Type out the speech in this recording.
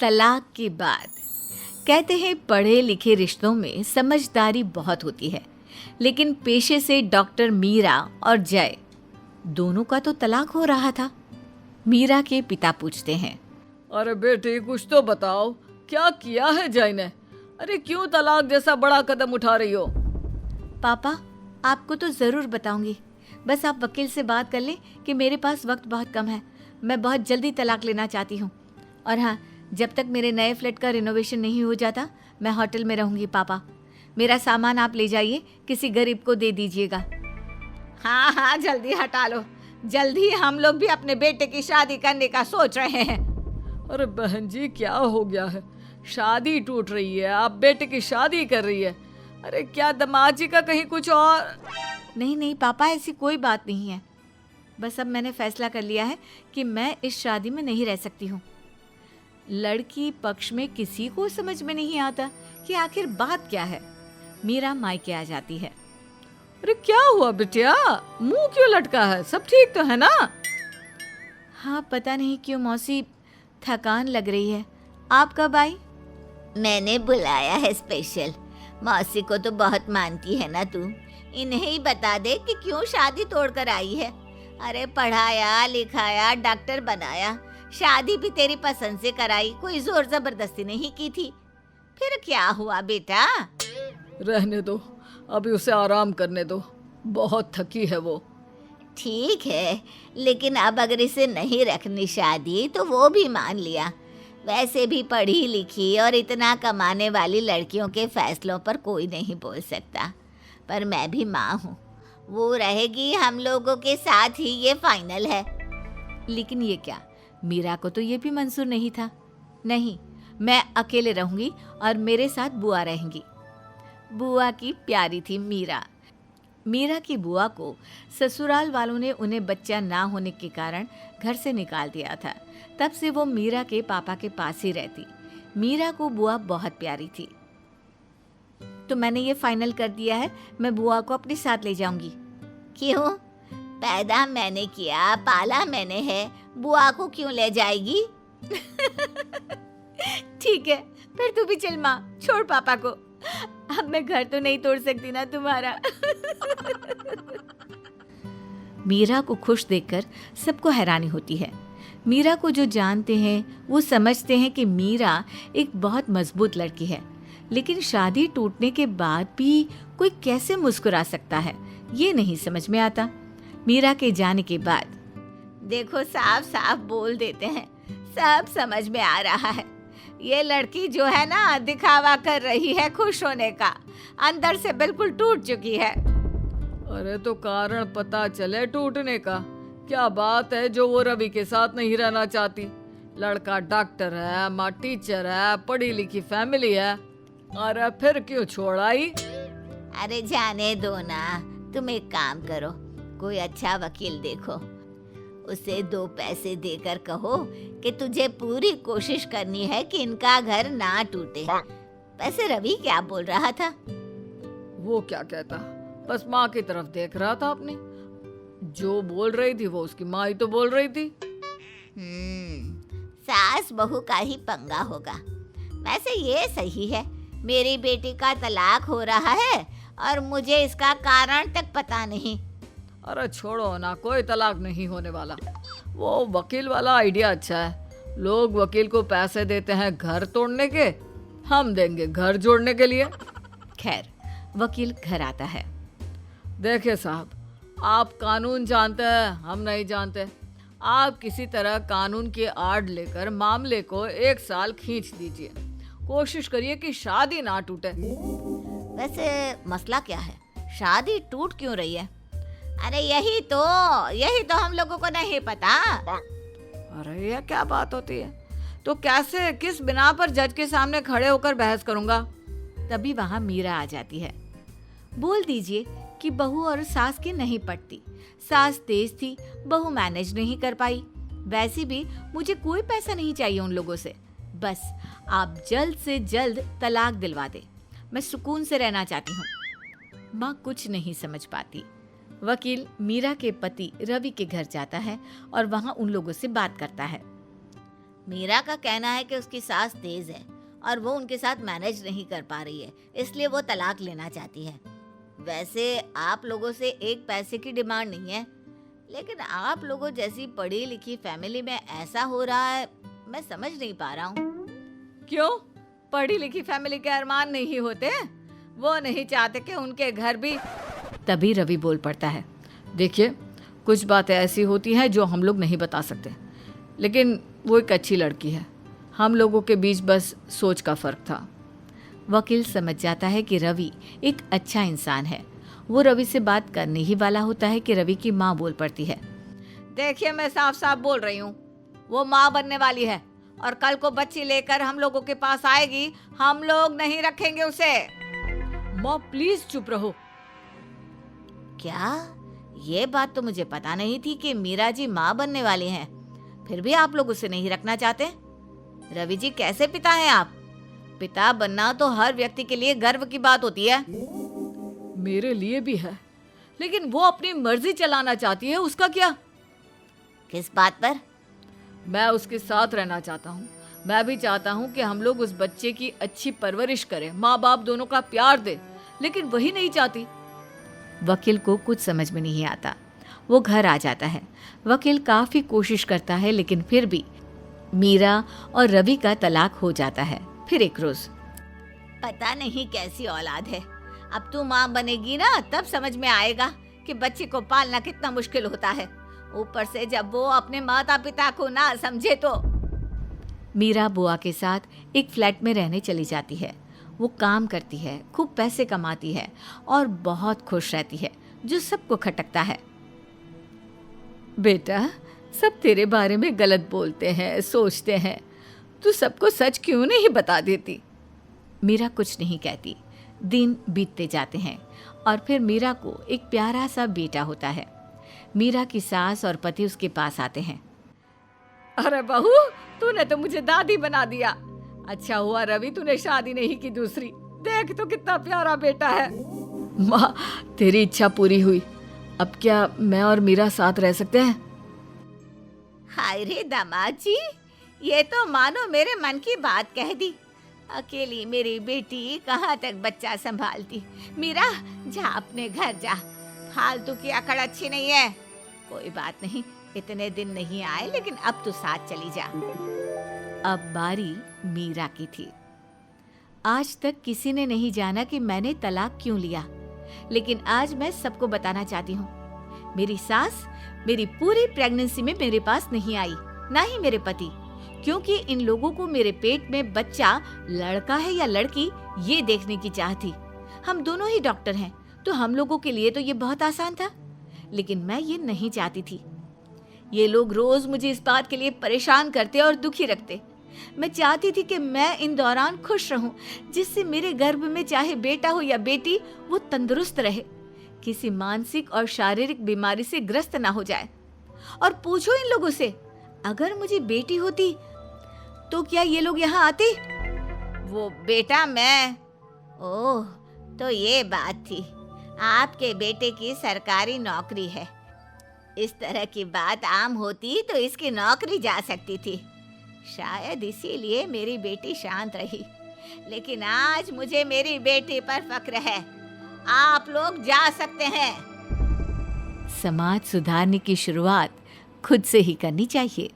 तलाक के बाद। कहते हैं पढ़े लिखे रिश्तों में समझदारी बहुत होती है, लेकिन पेशे से डॉक्टर मीरा और जय दोनों का तो तलाक हो रहा था। मीरा के पिता पूछते हैं, अरे बेटी कुछ तो बताओ, क्या किया है जय ने? अरे क्यों तलाक जैसा बड़ा कदम उठा रही हो? पापा आपको तो ज़रूर बताऊंगी, बस आप वकील से बात कर लें कि मेरे पास वक्त बहुत कम है। मैं बहुत जल्दी तलाक लेना चाहती हूँ। और हाँ, जब तक मेरे नए फ्लैट का रिनोवेशन नहीं हो जाता मैं होटल में रहूँगी। पापा मेरा सामान आप ले जाइए, किसी गरीब को दे दीजिएगा। हाँ हाँ जल्दी हटा लो, जल्दी हम लोग भी अपने बेटे की शादी करने का सोच रहे हैं। अरे बहन जी क्या हो गया है? शादी टूट रही है, आप बेटे की शादी कर रही है। अरे क्या दामाद जी का कहीं कुछ और? नहीं नहीं पापा, ऐसी कोई बात नहीं है। बस अब मैंने फैसला कर लिया है कि मैं इस शादी में नहीं रह सकती हूँ। लड़की पक्ष में किसी को समझ में नहीं आता कि आखिर बात क्या है। मीरा मायके आ जाती है। अरे क्या हुआ बिटिया, मुंह क्यों लटका है? सब ठीक तो है ना? हाँ पता नहीं क्यों मौसी थकान लग रही है। आप कब आई? मैंने बुलाया है स्पेशल। मौसी को तो बहुत मानती है ना तू, इन्हें ही बता दे कि क्यों शादी तोड़कर आई है। अरे पढ़ाया लिखाया, डॉक्टर बनाया, शादी भी तेरी पसंद से कराई, कोई जोर जबरदस्ती नहीं की थी। फिर क्या हुआ बेटा? रहने दो, अभी उसे आराम करने दो, बहुत थकी है वो। ठीक है, लेकिन अब अगर इसे नहीं रखनी शादी तो वो भी मान लिया। वैसे भी पढ़ी लिखी और इतना कमाने वाली लड़कियों के फैसलों पर कोई नहीं बोल सकता। पर मैं भी माँ हूँ, वो रहेगी हम लोगों के साथ ही, ये फाइनल है। लेकिन ये क्या, मीरा को तो ये भी मंजूर नहीं था। नहीं, मैं अकेले रहूंगी और मेरे साथ बुआ रहेंगी। बुआ की प्यारी थी मीरा। मीरा की बुआ को ससुराल वालों ने उन्हें बच्चा ना होने के कारण घर से निकाल दिया था। तब से वो मीरा के पापा के पास ही रहती। मीरा को बुआ बहुत प्यारी थी। तो मैंने ये फाइनल कर दिया है, मैं बुआ को अपने साथ ले जाऊंगी। क्यों? पैदा मैंने किया, पाला मैंने है, बुआ को क्यों ले जाएगी? ठीक है, फिर तू भी चल माँ, छोड़ पापा को। अब मैं घर तो नहीं तोड़ सकती ना तुम्हारा। मीरा को खुश देखकर सबको हैरानी होती है। मीरा को जो जानते हैं वो समझते हैं कि मीरा एक बहुत मजबूत लड़की है, लेकिन शादी टूटने के बाद भी कोई कैसे मुस्कुरा सकता है, ये नहीं समझ में आता। मीरा के जाने के बाद देखो साफ साफ बोल देते हैं, सब समझ में आ रहा है। ये लड़की जो है ना, दिखावा कर रही है खुश होने का, अंदर से बिल्कुल टूट चुकी है। अरे तो कारण पता चले टूटने का। क्या बात है जो वो रवि के साथ नहीं रहना चाहती? लड़का डॉक्टर है, माँ टीचर है, पढ़ी लिखी फैमिली है। अरे फिर क्यों छोड़ आई? अरे जाने दो ना, तुम एक काम करो, कोई अच्छा वकील देखो, उसे 2 पैसे देकर कहो कि तुझे पूरी कोशिश करनी है कि इनका घर ना टूटे। वैसे रवि क्या बोल रहा था? वो क्या कहता, बस माँ की तरफ देख रहा था अपनी। जो बोल रही थी वो उसकी माँ ही तो बोल रही थी। सास बहू का ही पंगा होगा। वैसे ये सही है, मेरी बेटी का तलाक हो रहा है और मुझे इसका कारण तक पता नहीं। अरे छोड़ो ना, कोई तलाक नहीं होने वाला। वो वकील वाला आइडिया अच्छा है। लोग वकील को पैसे देते हैं घर तोड़ने के, हम देंगे घर जोड़ने के लिए। खैर वकील घर आता है। देखिए साहब, आप कानून जानते हैं, हम नहीं जानते। आप किसी तरह कानून की आड़ लेकर मामले को 1 साल खींच दीजिए। कोशिश करिए कि शादी ना टूटे। वैसे मसला क्या है? शादी टूट क्यों रही है? अरे यही तो हम लोगों को नहीं पता। अरे ये क्या बात होती है? तो कैसे, किस बिना पर जज के सामने खड़े होकर बहस करूंगा? तभी वहां मीरा आ जाती है। बोल दीजिए कि बहू और सास की नहीं पटती। सास तेज थी, बहू मैनेज नहीं कर पाई। वैसे भी मुझे कोई पैसा नहीं चाहिए उन लोगों से, बस आप जल्द से जल्द तलाक दिलवा दे, मैं सुकून से रहना चाहती हूँ। माँ कुछ नहीं समझ पाती। वकील मीरा के पति रवि के घर जाता है और वहाँ उन लोगों से बात करता है। मीरा का कहना है कि उसकी सास तेज है और वो उनके साथ मैनेज नहीं कर पा रही है, इसलिए वो तलाक लेना चाहती है। वैसे आप लोगों से एक पैसे की डिमांड नहीं है, लेकिन आप लोगों जैसी पढ़ी लिखी फैमिली में ऐसा हो रहा है, मैं समझ नहीं पा रहा हूँ। क्यों? पढ़ी लिखी फैमिली के अरमान नहीं होते? वो नहीं चाहते कि उनके घर भी। तभी रवि बोल पड़ता है, देखिए कुछ बातें ऐसी होती हैं जो हम लोग नहीं बता सकते, लेकिन वो एक अच्छी लड़की है, हम लोगों के बीच बस सोच का फर्क था। वकील समझ जाता है कि रवि एक अच्छा इंसान है। वो रवि से बात करने ही वाला होता है कि रवि की माँ बोल पड़ती है, देखिए मैं साफ साफ बोल रही हूँ, वो माँ बनने वाली है और कल को बच्ची लेकर हम लोगों के पास आएगी, हम लोग नहीं रखेंगे उसे। माँ प्लीज चुप रहो। क्या? ये बात तो मुझे पता नहीं थी कि मीरा जी माँ बनने वाली हैं। फिर भी आप लोग उसे नहीं रखना चाहते? रवि जी कैसे पिता हैं आप? पिता बनना तो हर व्यक्ति के लिए गर्व की बात होती है। मेरे लिए भी है, लेकिन वो अपनी मर्जी चलाना चाहती है, उसका क्या? किस बात पर? मैं उसके साथ रहना चाहता हूँ। मैं भी चाहता हूँ कि हम लोग उस बच्चे की अच्छी परवरिश करें, माँ बाप दोनों का प्यार दे, लेकिन वही नहीं चाहती। वकील को कुछ समझ में नहीं आता। वो घर आ जाता है। वकील काफ़ी कोशिश करता है, लेकिन फिर भी मीरा और रवि का तलाक हो जाता है। फिर एक रोज़, पता नहीं कैसी औलाद है, अब तू माँ बनेगी ना तब समझ में आएगा कि बच्चे को पालना कितना मुश्किल होता है। ऊपर से जब वो अपने माता पिता को ना समझे तो। मीरा बुआ के साथ एक फ्लैट में रहने चली जाती है। वो काम करती है, खूब पैसे कमाती है और बहुत खुश रहती है, जो सबको खटकता है। बेटा, सब तेरे बारे में गलत बोलते हैं, सोचते हैं, तू सबको सच क्यों नहीं बता देती? मीरा कुछ नहीं कहती। दिन बीतते जाते हैं और फिर मीरा को एक प्यारा सा बेटा होता है। मीरा की सास और पति उसके पास आते हैं। अरे बहू, तूने तो मुझे दादी बना दिया। अच्छा हुआ रवि तूने शादी नहीं की दूसरी। देख तो कितना प्यारा बेटा है। माँ, तेरी इच्छा पूरी हुई। अब क्या मैं और मीरा साथ रह सकते हैं? हाय रे दामाद जी, ये तो मानो मेरे मन की बात कह दी। अकेली मेरी बेटी कहाँ तक बच्चा संभालती। मीरा, जा अपने घर जा, फालतू की अकड़ अच्छी नहीं है। कोई बात नहीं, इतने दिन नहीं आए, लेकिन अब तू साथ चली जा। अब बारी मीरा की थी। आज तक किसी ने नहीं जाना कि मैंने तलाक क्यों लिया, लेकिन आज मैं सबको बताना चाहती हूँ। मेरी सास मेरी पूरी प्रेगनेंसी में मेरे पास नहीं आई, ना ही मेरे पति, क्योंकि इन लोगों को मेरे पेट में बच्चा लड़का है या लड़की ये देखने की चाह थी। हम दोनों ही डॉक्टर हैं, तो हम लोगों के लिए तो ये बहुत आसान था, लेकिन मैं ये नहीं चाहती थी। ये लोग रोज मुझे इस बात के लिए परेशान करते और दुखी रखते। मैं चाहती थी कि मैं इन दौरान खुश रहूं, जिससे मेरे गर्भ में चाहे बेटा हो या बेटी, वो तंदुरुस्त रहे, किसी मानसिक और शारीरिक बीमारी से ग्रस्त ना हो जाए। और पूछो इन लोगों से, अगर मुझे बेटी होती तो क्या ये लोग यहाँ आते? वो बेटा मैं। ओह, तो ये बात थी। आपके बेटे की सरकारी नौकरी है। इस तरह की बात आम होती तो इसकी नौकरी जा सकती थी। शायद इसीलिए मेरी बेटी शांत रही, लेकिन आज मुझे मेरी बेटी पर फक्र है। आप लोग जा सकते हैं। समाज सुधारने की शुरुआत खुद से ही करनी चाहिए।